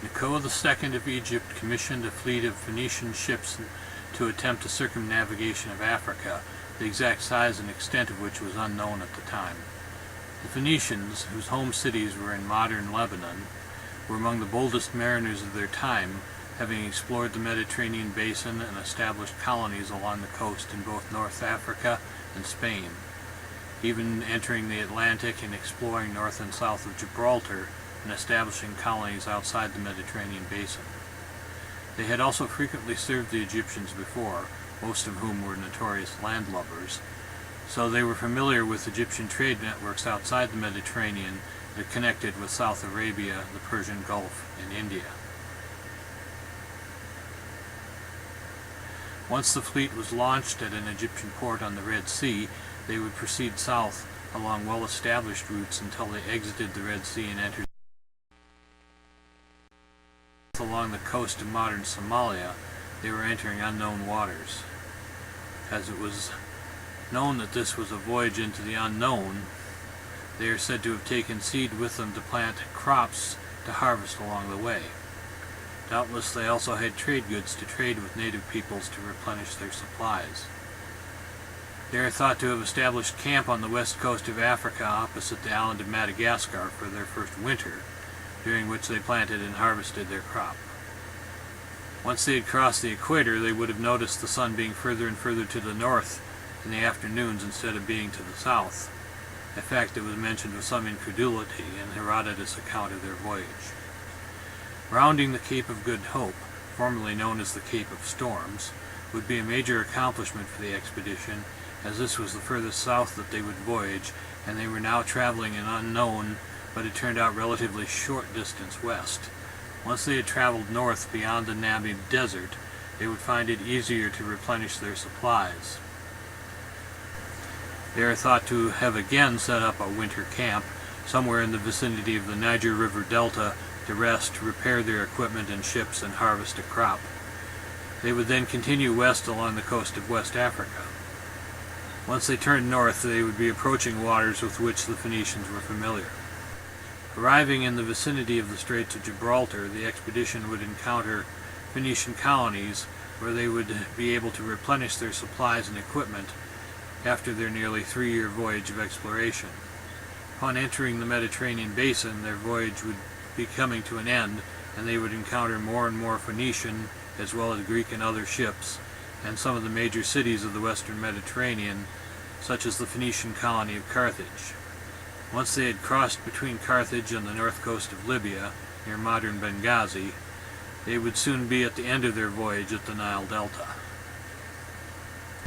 Necho II of Egypt commissioned a fleet of Phoenician ships to attempt a circumnavigation of Africa, the exact size and extent of which was unknown at the time. The Phoenicians, whose home cities were in modern Lebanon, were among the boldest mariners of their time, having explored the Mediterranean basin and established colonies along the coast in both North Africa and Spain, even entering the Atlantic and exploring north and south of Gibraltar and establishing colonies outside the Mediterranean basin. They had also frequently served the Egyptians before, most of whom were notorious landlubbers, so they were familiar with Egyptian trade networks outside the Mediterranean that connected with South Arabia, the Persian Gulf, and India. Once the fleet was launched at an Egyptian port on the Red Sea, they would proceed south along well-established routes until they exited the Red Sea and entered along the coast of modern Somalia. They were entering unknown waters. As it was known that this was a voyage into the unknown, they are said to have taken seed with them to plant crops to harvest along the way. Doubtless they also had trade goods to trade with native peoples to replenish their supplies. They are thought to have established camp on the west coast of Africa opposite the island of Madagascar for their first winter, during which they planted and harvested their crop. Once they had crossed the equator, they would have noticed the sun being further and further to the north in the afternoons instead of being to the south, a fact that was mentioned with some incredulity in Herodotus' account of their voyage. Rounding the Cape of Good Hope, formerly known as the Cape of Storms, would be a major accomplishment for the expedition, as this was the furthest south that they would voyage, and they were now traveling an unknown, but it turned out relatively short distance west. Once they had traveled north beyond the Namib Desert, they would find it easier to replenish their supplies. They are thought to have again set up a winter camp somewhere in the vicinity of the Niger River Delta to rest, repair their equipment and ships, and harvest a crop. They would then continue west along the coast of West Africa. Once they turned north, they would be approaching waters with which the Phoenicians were familiar. Arriving in the vicinity of the Straits of Gibraltar, the expedition would encounter Phoenician colonies where they would be able to replenish their supplies and equipment after their nearly 3-year voyage of exploration. Upon entering the Mediterranean basin, their voyage would be coming to an end, and they would encounter more and more Phoenician, as well as Greek and other ships, and some of the major cities of the western Mediterranean, such as the Phoenician colony of Carthage. Once they had crossed between Carthage and the north coast of Libya, near modern Benghazi, they would soon be at the end of their voyage at the Nile Delta.